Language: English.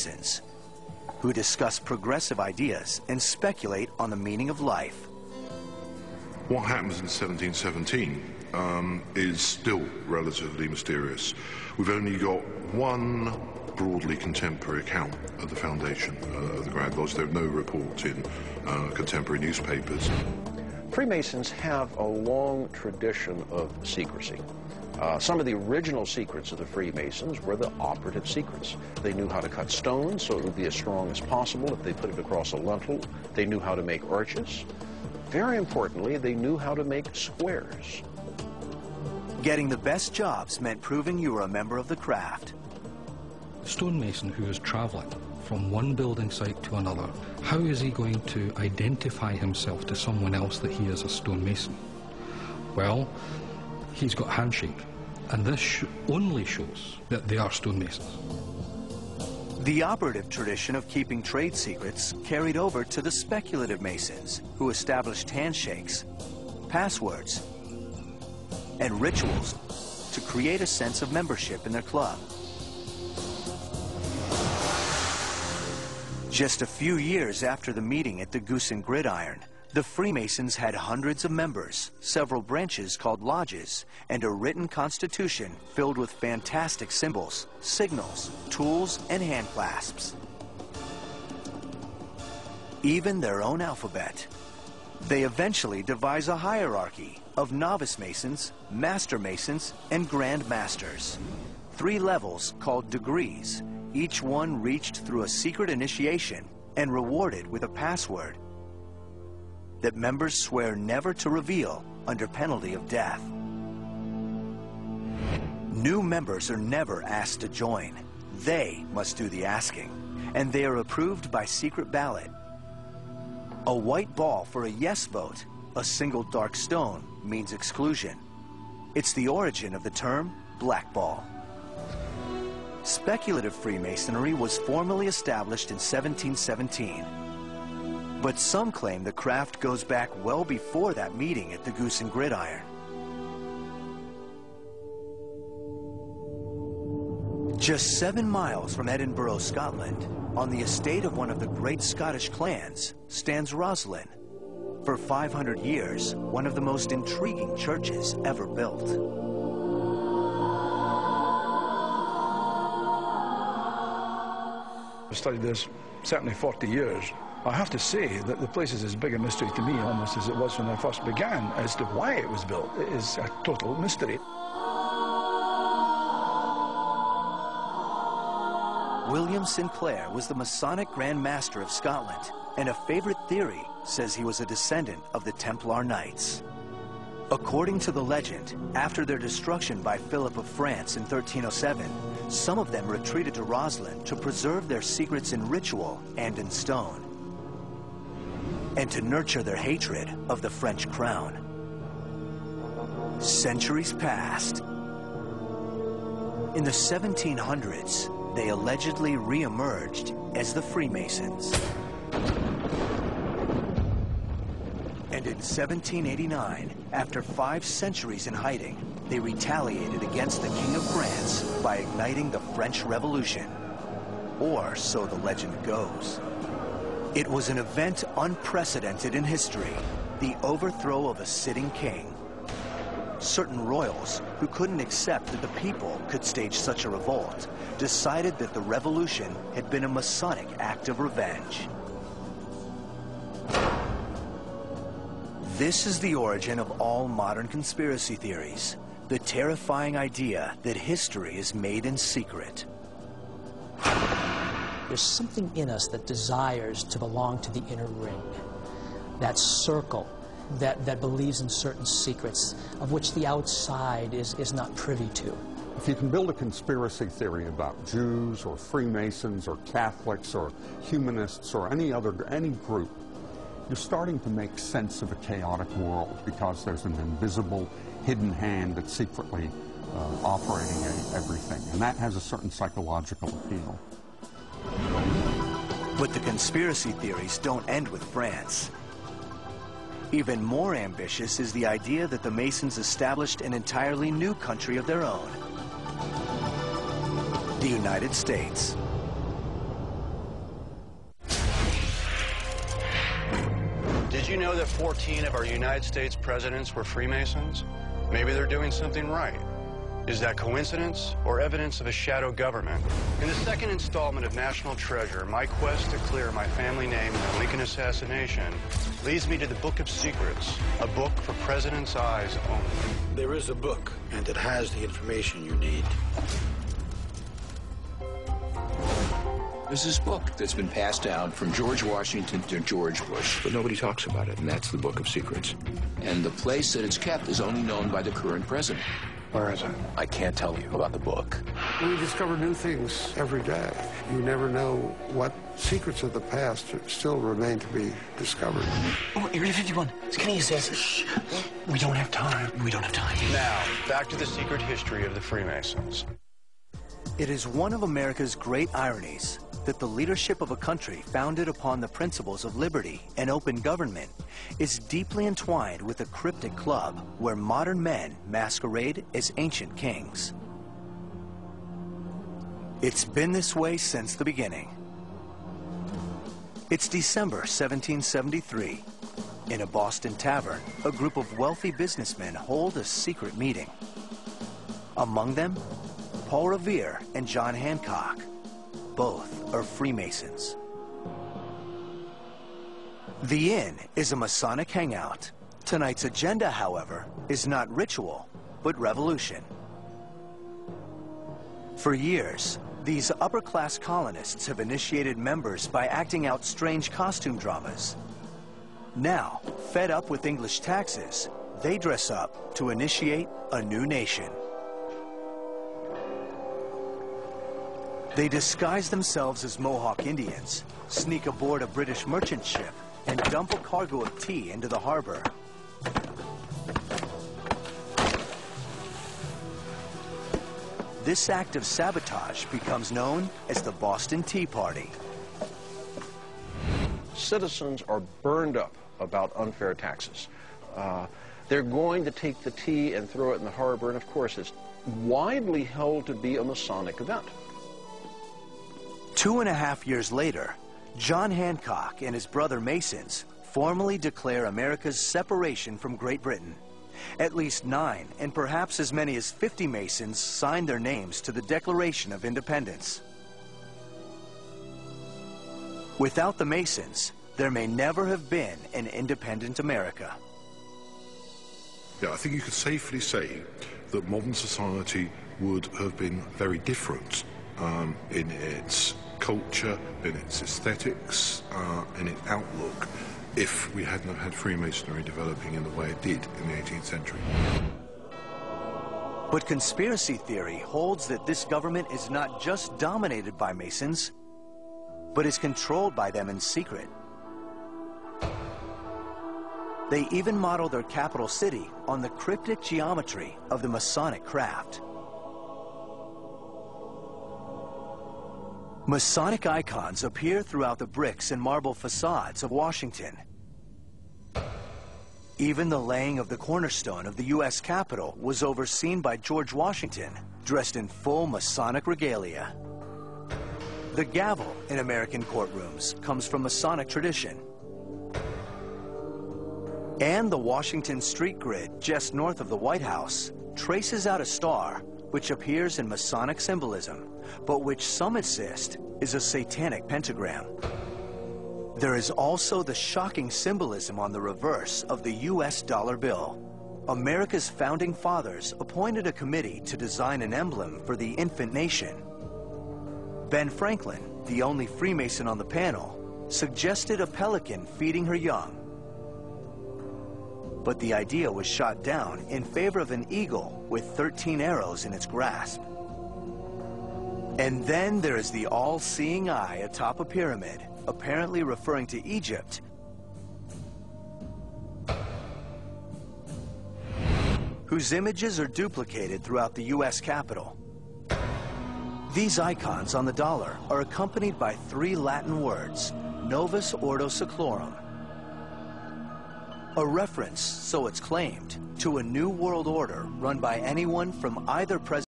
Freemasons, who discuss progressive ideas and speculate on the meaning of life. What happens in 1717 is still relatively mysterious. We've only got one broadly contemporary account of the foundation of the Grand Lodge. There are no reports in contemporary newspapers. Freemasons have a long tradition of secrecy. Some of the original secrets of the Freemasons were the operative secrets. They knew how to cut stones so it would be as strong as possible if they put it across a lintel. They knew how to make arches. Very importantly, they knew how to make squares. Getting the best jobs meant proving you were a member of the craft. Stonemason who is travelling from one building site to another, how is he going to identify himself to someone else that he is a stonemason? Well, he's got handshake, and this only shows that they are stonemasons. The operative tradition of keeping trade secrets carried over to the speculative Masons, who established handshakes, passwords, and rituals to create a sense of membership in their club. Just a few years after the meeting at the Goose and Gridiron, the Freemasons had hundreds of members, several branches called lodges, and a written constitution filled with fantastic symbols, signals, tools, and hand clasps. Even their own alphabet. They eventually devise a hierarchy of novice Masons, Master Masons, and Grand Masters. 3 levels called degrees, each one reached through a secret initiation and rewarded with a password that members swear never to reveal under penalty of death. New members are never asked to join. They must do the asking, and they are approved by secret ballot. A white ball for a yes vote, a single dark stone means exclusion. It's the origin of the term blackball. Speculative Freemasonry was formally established in 1717. But some claim the craft goes back well before that meeting at the Goose and Gridiron. Just 7 miles from Edinburgh, Scotland, on the estate of one of the great Scottish clans, stands Roslin. For 500 years, one of the most intriguing churches ever built. I've studied this certainly 40 years. I have to say that the place is as big a mystery to me almost as it was when I first began as to why it was built. It is a total mystery. William Sinclair was the Masonic Grand Master of Scotland, and a favorite theory says he was a descendant of the Templar Knights. According to the legend, after their destruction by Philip of France in 1307, some of them retreated to Roslin to preserve their secrets in ritual and in stone, and to nurture their hatred of the French crown. Centuries passed. In the 1700s, they allegedly re-emerged as the Freemasons. And in 1789, after 5 centuries in hiding, they retaliated against the King of France by igniting the French Revolution. Or so the legend goes. It was an event unprecedented in history, the overthrow of a sitting king. Certain royals, who couldn't accept that the people could stage such a revolt, decided that the revolution had been a Masonic act of revenge. This is the origin of all modern conspiracy theories, the terrifying idea that history is made in secret. There's something in us that desires to belong to the inner ring, that circle that believes in certain secrets of which the outside is not privy to. If you can build a conspiracy theory about Jews or Freemasons or Catholics or humanists or any group, you're starting to make sense of a chaotic world because there's an invisible, hidden hand that's secretly operating everything, and that has a certain psychological appeal. But the conspiracy theories don't end with France. Even more ambitious is the idea that the Masons established an entirely new country of their own, the United States. you know that 14 of our United States presidents were Freemasons? Maybe they're doing something right. Is that coincidence or evidence of a shadow government? In the second installment of National Treasure, my quest to clear my family name in the Lincoln assassination leads me to the Book of Secrets, a book for presidents' eyes only. There is a book, and it has the information you need. There's this book that's been passed down from George Washington to George Bush, but nobody talks about it, and that's the Book of Secrets. And the place that it's kept is only known by the current president. Where is it? I can't tell you about the book. We discover new things every day. You never know what secrets of the past still remain to be discovered. Oh, Area 51. Skinny says, shh, we don't have time. We don't have time. Now, back to the secret history of the Freemasons. It is one of America's great ironies that the leadership of a country founded upon the principles of liberty and open government is deeply entwined with a cryptic club where modern men masquerade as ancient kings. It's been this way since the beginning. It's December 1773. In a Boston tavern, a group of wealthy businessmen hold a secret meeting. Among them, Paul Revere and John Hancock. Both are Freemasons. The inn is a Masonic hangout. Tonight's agenda, however, is not ritual, but revolution. For years, these upper-class colonists have initiated members by acting out strange costume dramas. Now, fed up with English taxes, they dress up to initiate a new nation. They disguise themselves as Mohawk Indians, sneak aboard a British merchant ship, and dump a cargo of tea into the harbor. This act of sabotage becomes known as the Boston Tea Party. Citizens are burned up about unfair taxes. They're going to take the tea and throw it in the harbor, and of course it's widely held to be a Masonic event. 2.5 years later, John Hancock and his brother Masons formally declare America's separation from Great Britain. At least 9 and perhaps as many as 50 Masons signed their names to the Declaration of Independence. Without the Masons, there may never have been an independent America. Yeah, I think you could safely say that modern society would have been very different in its culture, in its aesthetics, in its outlook, if we hadn't have had Freemasonry developing in the way it did in the 18th century. But conspiracy theory holds that this government is not just dominated by Masons, but is controlled by them in secret. They even model their capital city on the cryptic geometry of the Masonic craft. Masonic icons appear throughout the bricks and marble facades of Washington. Even the laying of the cornerstone of the U.S. Capitol was overseen by George Washington, dressed in full Masonic regalia. The gavel in American courtrooms comes from Masonic tradition. And the Washington street grid just north of the White House traces out a star which appears in Masonic symbolism, but which some insist is a satanic pentagram. There is also the shocking symbolism on the reverse of the U.S. dollar bill. America's founding fathers appointed a committee to design an emblem for the infant nation. Ben Franklin, the only Freemason on the panel, suggested a pelican feeding her young. But the idea was shot down in favor of an eagle with 13 arrows in its grasp. And then there is the all-seeing eye atop a pyramid, apparently referring to Egypt, whose images are duplicated throughout the U.S. Capitol. These icons on the dollar are accompanied by 3 Latin words, Novus Ordo Seclorum, a reference, so it's claimed, to a new world order run by anyone from either president